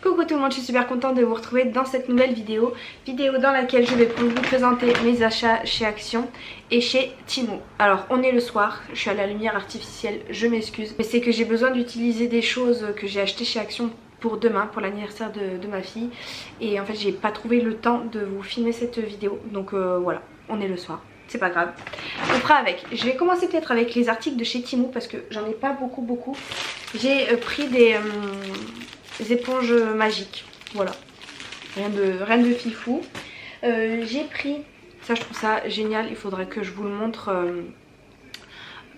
Coucou tout le monde, je suis super contente de vous retrouver dans cette nouvelle vidéo dans laquelle je vais vous présenter mes achats chez Action et chez Temu. Alors on est le soir, je suis à la lumière artificielle, je m'excuse, mais c'est que j'ai besoin d'utiliser des choses que j'ai achetées chez Action pour demain, pour l'anniversaire de ma fille, et en fait j'ai pas trouvé le temps de vous filmer cette vidéo, donc voilà, on est le soir. C'est pas grave, on fera avec. Je vais commencer peut-être avec les articles de chez Temu parce que j'en ai pas beaucoup. J'ai pris des éponges magiques, voilà, rien de fifou. J'ai pris, ça je trouve ça génial, il faudrait que je vous le montre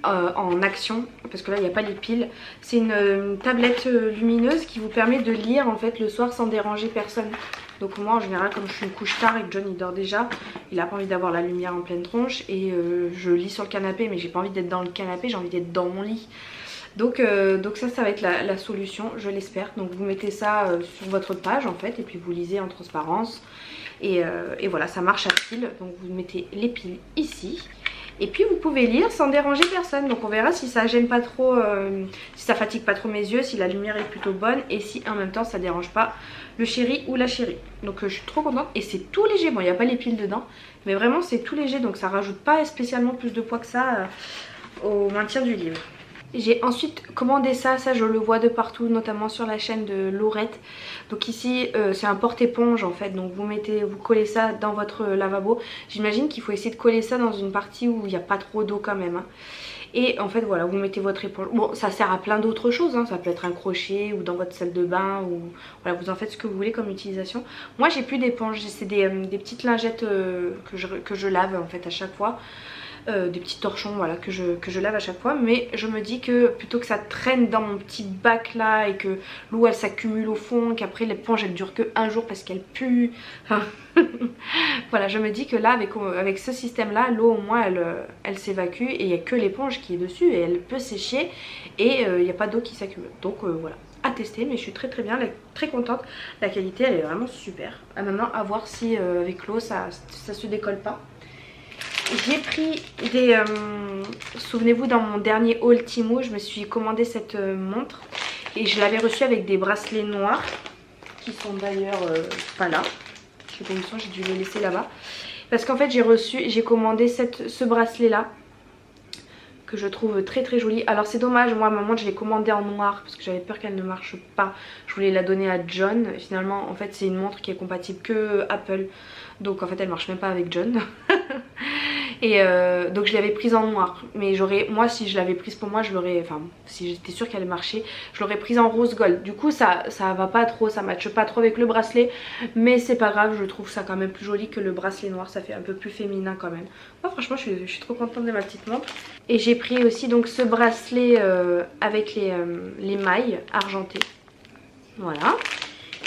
en action parce que là il n'y a pas les piles. C'est une tablette lumineuse qui vous permet de lire en fait le soir sans déranger personne. Donc moi en général, comme je me couche tard et que John il dort déjà, il a pas envie d'avoir la lumière en pleine tronche et je lis sur le canapé, mais j'ai pas envie d'être dans le canapé, j'ai envie d'être dans mon lit. Donc ça va être la solution, je l'espère. Donc vous mettez ça sur votre page en fait et puis vous lisez en transparence et voilà, ça marche à pile. Donc vous mettez les piles ici et puis vous pouvez lire sans déranger personne. Donc on verra si ça gêne pas trop, si ça fatigue pas trop mes yeux, si la lumière est plutôt bonne et si en même temps ça dérange pas le chéri ou la chérie. Donc je suis trop contente et c'est tout léger. Bon, il n'y a pas les piles dedans, mais vraiment c'est tout léger, donc ça rajoute pas spécialement plus de poids que ça au maintien du livre. J'ai ensuite commandé ça je le vois de partout, notamment sur la chaîne de Laurette. Donc ici c'est un porte-éponge en fait, donc vous collez ça dans votre lavabo. J'imagine qu'il faut essayer de coller ça dans une partie où il n'y a pas trop d'eau quand même, hein. Et en fait voilà, vous mettez votre éponge. Bon, ça sert à plein d'autres choses, hein. Ça peut être un crochet ou dans votre salle de bain, ou voilà, vous en faites ce que vous voulez comme utilisation. Moi j'ai plus d'éponge, c'est des petites lingettes que je lave en fait à chaque fois. Des petits torchons, voilà, que je lave à chaque fois, mais je me dis que plutôt que ça traîne dans mon petit bac là et que l'eau elle s'accumule au fond, qu'après l'éponge elle dure que un jour parce qu'elle pue, enfin, voilà, je me dis que là avec ce système là, l'eau au moins elle s'évacue et il n'y a que l'éponge qui est dessus et elle peut sécher et il n'y a pas d'eau qui s'accumule. Donc voilà, à tester, mais je suis très bien, très contente, la qualité elle est vraiment super. Maintenant à voir si avec l'eau ça se décolle pas. J'ai pris des... souvenez-vous, dans mon dernier haul Temu, je me suis commandé cette montre. Et je l'avais reçue avec des bracelets noirs. Qui sont d'ailleurs pas là. Je sais pas où ils sont, j'ai dû les laisser là-bas. Parce qu'en fait j'ai commandé ce bracelet là. Que je trouve très joli. Alors c'est dommage, moi ma montre je l'ai commandée en noir. Parce que j'avais peur qu'elle ne marche pas. Je voulais la donner à John. Et finalement en fait c'est une montre qui est compatible que Apple. Donc en fait elle marche même pas avec John. Et donc je l'avais prise en noir, mais moi si je l'avais prise pour moi, je l'aurais, enfin si j'étais sûre qu'elle marchait, je l'aurais prise en rose gold. Du coup ça va pas trop, ça matche pas trop avec le bracelet, mais c'est pas grave, je trouve ça quand même plus joli que le bracelet noir, ça fait un peu plus féminin quand même. Moi franchement je suis trop contente de ma petite montre. Et j'ai pris aussi donc ce bracelet avec les mailles argentées, voilà.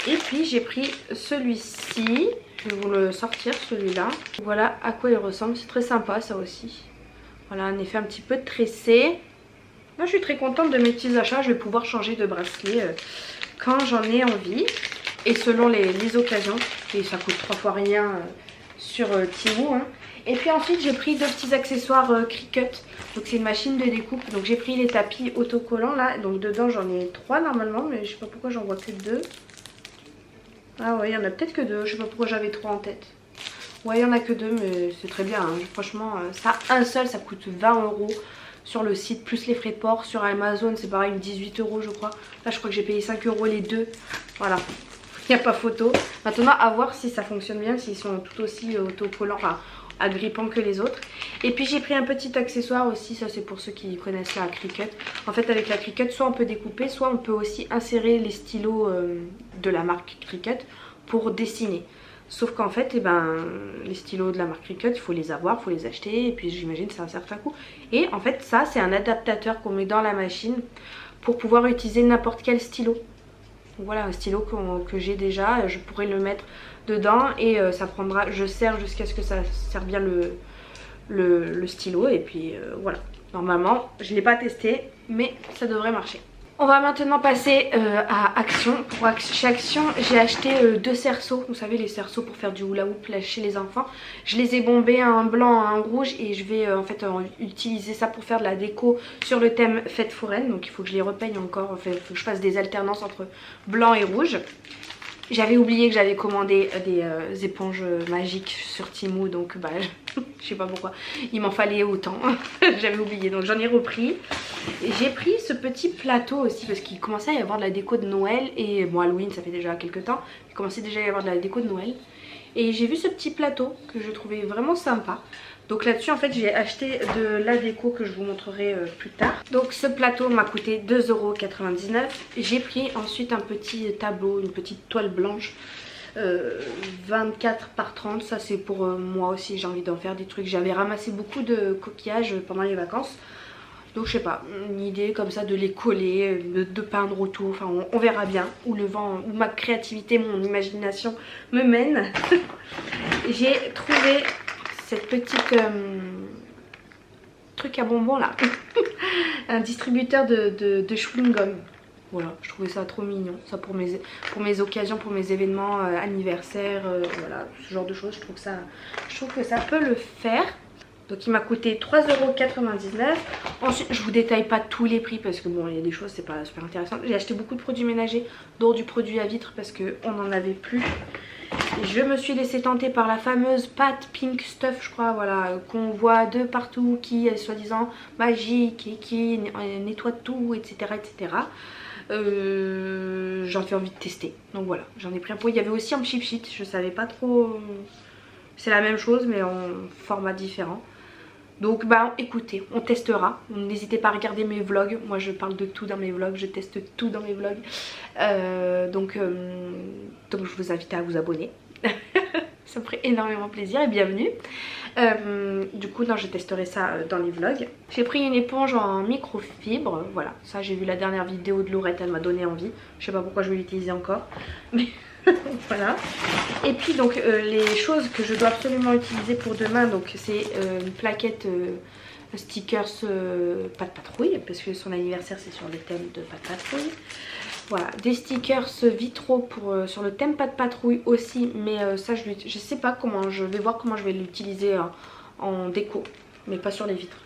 Et puis j'ai pris celui-ci. Je vais vous le sortir celui-là. Voilà à quoi il ressemble, c'est très sympa ça aussi. Voilà, un effet un petit peu tressé. Moi je suis très contente de mes petits achats, je vais pouvoir changer de bracelet quand j'en ai envie. Et selon les occasions, et ça coûte 3 fois rien sur Temu, hein. Et puis ensuite j'ai pris 2 petits accessoires Cricut. Donc c'est une machine de découpe. Donc j'ai pris les tapis autocollants là. Donc dedans j'en ai 3 normalement, mais je sais pas pourquoi j'en vois que 2. Ah ouais, il y en a peut-être que 2, je sais pas pourquoi j'avais 3 en tête. Ouais, il y en a que 2, mais c'est très bien, hein. Franchement, ça, un seul, ça coûte 20 € sur le site, plus les frais de port. Sur Amazon, c'est pareil, 18 € je crois. Là, je crois que j'ai payé 5 € les deux. Voilà, il n'y a pas photo. Maintenant, à voir si ça fonctionne bien, s'ils sont tout aussi autocollants, enfin, agrippants que les autres. Et puis j'ai pris un petit accessoire aussi, ça c'est pour ceux qui connaissent la Cricut. En fait avec la Cricut, soit on peut découper, soit on peut aussi insérer les stylos de la marque Cricut pour dessiner. Sauf qu'en fait, les stylos de la marque Cricut, il faut les avoir, il faut les acheter, et puis j'imagine c'est un certain coût. Et en fait ça c'est un adaptateur qu'on met dans la machine pour pouvoir utiliser n'importe quel stylo. Donc voilà, un stylo que j'ai déjà, je pourrais le mettre dedans et ça prendra, je serre jusqu'à ce que ça serre bien le stylo et puis voilà. Normalement, je ne l'ai pas testé, mais ça devrait marcher. On va maintenant passer à Action. Chez Action, j'ai acheté 2 cerceaux. Vous savez, les cerceaux pour faire du hula hoop chez les enfants. Je les ai bombés, un blanc, un rouge, et je vais en fait utiliser ça pour faire de la déco sur le thème fête foraine. Donc il faut que je les repeigne encore. Enfin, il faut que je fasse des alternances entre blanc et rouge. J'avais oublié que j'avais commandé des éponges magiques sur Temu, donc bah je sais pas pourquoi il m'en fallait autant. J'avais oublié, donc j'en ai repris. J'ai pris ce petit plateau aussi parce qu'il commençait à y avoir de la déco de Noël. Et bon, Halloween ça fait déjà quelques temps, il commençait déjà à y avoir de la déco de Noël. Et j'ai vu ce petit plateau que je trouvais vraiment sympa. Donc là-dessus en fait j'ai acheté de la déco que je vous montrerai plus tard. Donc ce plateau m'a coûté 2,99 €. J'ai pris ensuite un petit tableau, une petite toile blanche 24 par 30. Ça c'est pour moi aussi, j'ai envie d'en faire des trucs. J'avais ramassé beaucoup de coquillages pendant les vacances. Donc je sais pas, une idée comme ça de les coller, de peindre autour, enfin on verra bien où le vent, où ma créativité, mon imagination me mène. J'ai trouvé cette petite truc à bonbons là, un distributeur de chewing-gum. Voilà, je trouvais ça trop mignon, ça pour mes occasions, pour mes événements anniversaires, voilà, ce genre de choses, je trouve que ça peut le faire. Donc il m'a coûté 3,99 €. Ensuite je vous détaille pas tous les prix parce que bon il y a des choses c'est pas super intéressant. J'ai acheté beaucoup de produits ménagers, dont du produit à vitre parce qu'on n'en avait plus. Je me suis laissée tenter par la fameuse pâte Pink Stuff, je crois, voilà, qu'on voit de partout, qui est soi-disant magique et qui nettoie tout, etc. etc. J'en fais envie de tester, donc voilà, j'en ai pris un pot. Il y avait aussi un cheap sheet, je savais pas trop, c'est la même chose mais en format différent. Donc bah écoutez, on testera, n'hésitez pas à regarder mes vlogs, moi je parle de tout dans mes vlogs, je teste tout dans mes vlogs, donc je vous invite à vous abonner, ça me ferait énormément plaisir et bienvenue. Du coup non, je testerai ça dans les vlogs. J'ai pris une éponge en microfibre, voilà, ça j'ai vu la dernière vidéo de Laurette, elle m'a donné envie, je sais pas pourquoi je vais l'utiliser encore, mais voilà. Et puis donc les choses que je dois absolument utiliser pour demain, donc c'est une plaquette stickers pas de patrouille parce que son anniversaire c'est sur le thème de pas de patrouille. Voilà, des stickers vitraux pour, sur le thème pas de patrouille aussi, mais ça je sais pas comment, je vais voir comment je vais l'utiliser en déco, mais pas sur les vitres.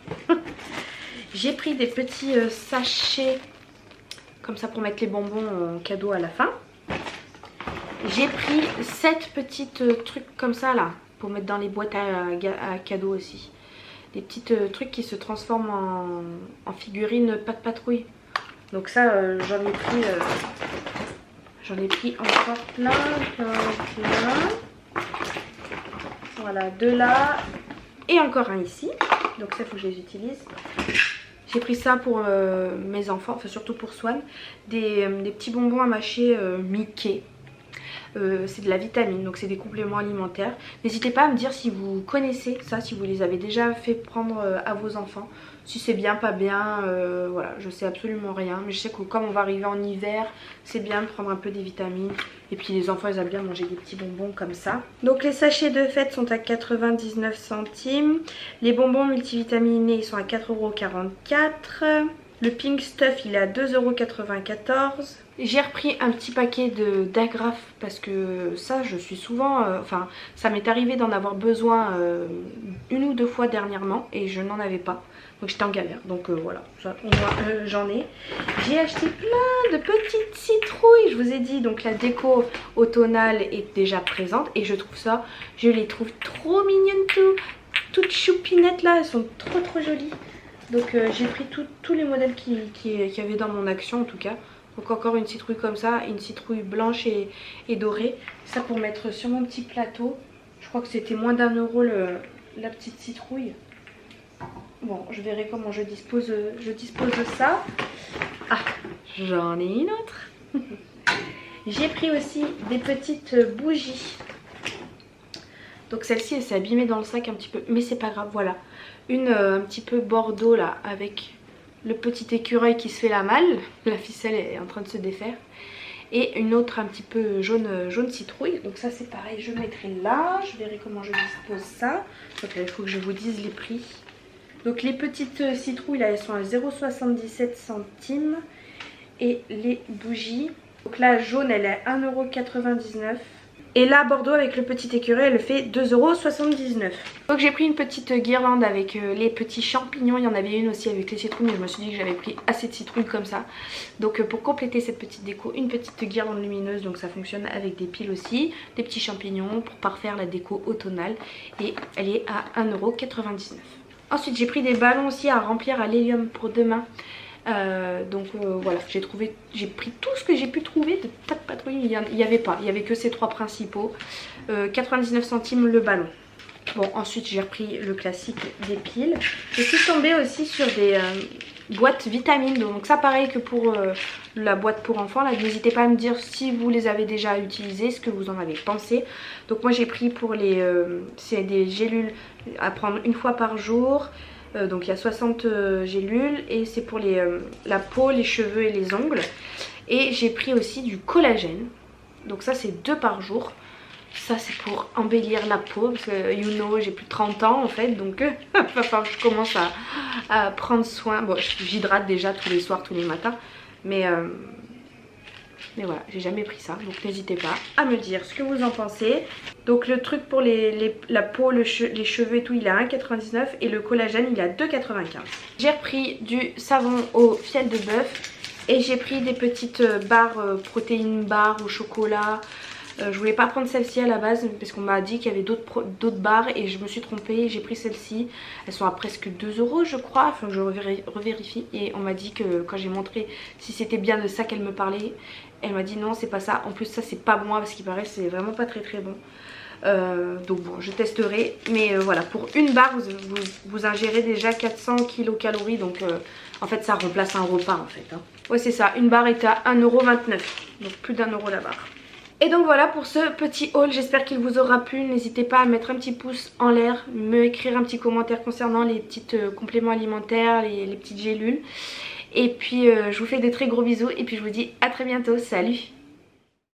J'ai pris des petits sachets comme ça pour mettre les bonbons en cadeau à la fin. J'ai pris 7 petites trucs comme ça là pour mettre dans les boîtes à cadeaux aussi. Des petites trucs qui se transforment en figurines pas de patrouille. Donc ça j'en ai pris encore plein. Voilà, 2 là et encore un ici. Donc ça il faut que je les utilise. J'ai pris ça pour mes enfants, enfin surtout pour Swan. Des petits bonbons à mâcher Mickey. C'est de la vitamine, donc c'est des compléments alimentaires. N'hésitez pas à me dire si vous connaissez ça, si vous les avez déjà fait prendre à vos enfants, si c'est bien, pas bien, voilà, je sais absolument rien, mais je sais que comme on va arriver en hiver, c'est bien de prendre un peu des vitamines. Et puis les enfants ils aiment bien manger des petits bonbons comme ça. Donc les sachets de fête sont à 99 centimes, les bonbons multivitaminés ils sont à 4,44 €. Le Pink Stuff il est à 2,94 €. J'ai repris un petit paquet d'agrafes parce que ça je suis souvent, enfin ça m'est arrivé d'en avoir besoin une ou 2 fois dernièrement et je n'en avais pas. Donc j'étais en galère, donc voilà, ça, au moins j'en ai. J'ai acheté plein de petites citrouilles, je vous ai dit, donc la déco automnale est déjà présente et je trouve ça, je les trouve trop mignonnes toutes choupinettes là, elles sont trop jolies. Donc j'ai pris tous les modèles qu'il y avait dans mon action en tout cas. Donc encore une citrouille comme ça, une citrouille blanche et dorée. Ça pour mettre sur mon petit plateau. Je crois que c'était moins d'1 € la petite citrouille. Bon, je verrai comment je dispose de ça. Ah, j'en ai une autre. J'ai pris aussi des petites bougies. Donc celle-ci elle s'est abîmée dans le sac un petit peu, mais c'est pas grave, voilà. Une un petit peu bordeaux là avec le petit écureuil qui se fait la malle, la ficelle est en train de se défaire. Et une autre un petit peu jaune citrouille, donc ça c'est pareil, je mettrai là, je verrai comment je dispose ça. Donc là il faut que je vous dise les prix. Donc les petites citrouilles là elles sont à 0,77 centimes et les bougies, donc la jaune elle est à 1,99 €. Et là Bordeaux avec le petit écureuil elle fait 2,79 €. Donc j'ai pris une petite guirlande avec les petits champignons. Il y en avait une aussi avec les citrouilles, mais je me suis dit que j'avais pris assez de citrouilles comme ça. Donc pour compléter cette petite déco, une petite guirlande lumineuse. Donc ça fonctionne avec des piles aussi, des petits champignons pour parfaire la déco automnale. Et elle est à 1,99 €. Ensuite j'ai pris des ballons aussi à remplir à l'hélium pour demain. Voilà, j'ai pris tout ce que j'ai pu trouver de tas de patrouilles. Il n'y avait que ces trois principaux. 99 centimes le ballon. Bon, ensuite j'ai repris le classique des piles. Je suis tombée aussi sur des boîtes vitamines. Donc ça pareil que pour la boîte pour enfants. N'hésitez pas à me dire si vous les avez déjà utilisées, ce que vous en avez pensé. Donc moi j'ai pris pour les... c'est des gélules à prendre une fois par jour. Donc il y a 60 gélules et c'est pour la peau, les cheveux et les ongles. Et j'ai pris aussi du collagène. Donc ça c'est 2 par jour. Ça c'est pour embellir la peau parce que you know j'ai plus de 30 ans en fait. Donc il va falloir que je commence à prendre soin. Bon, j'hydrate déjà tous les soirs, tous les matins. Mais voilà, j'ai jamais pris ça. Donc n'hésitez pas à me dire ce que vous en pensez. Donc le truc pour la peau, les cheveux et tout, il est à 1,99 € et le collagène il est à 2,95 €. J'ai repris du savon au fiel de bœuf et j'ai pris des petites barres protéines barres au chocolat. Je voulais pas prendre celle-ci à la base parce qu'on m'a dit qu'il y avait d'autres barres et je me suis trompée, j'ai pris celle-ci. Elles sont à presque 2 € je crois, enfin je revérifie. Et on m'a dit que quand j'ai montré si c'était bien de ça qu'elle me parlait, elle m'a dit non c'est pas ça. En plus ça c'est pas bon parce qu'il paraît c'est vraiment pas très bon. Donc bon je testerai. Mais voilà, pour une barre vous ingérez déjà 400 kcal. Donc en fait ça remplace un repas en fait hein. Ouais c'est ça, une barre est à 1,29 €. Donc plus d'1 € la barre. Et donc voilà pour ce petit haul, j'espère qu'il vous aura plu. N'hésitez pas à mettre un petit pouce en l'air, me écrire un petit commentaire concernant les petits compléments alimentaires, les petites gélules. Et puis je vous fais des très gros bisous et puis je vous dis à très bientôt, salut!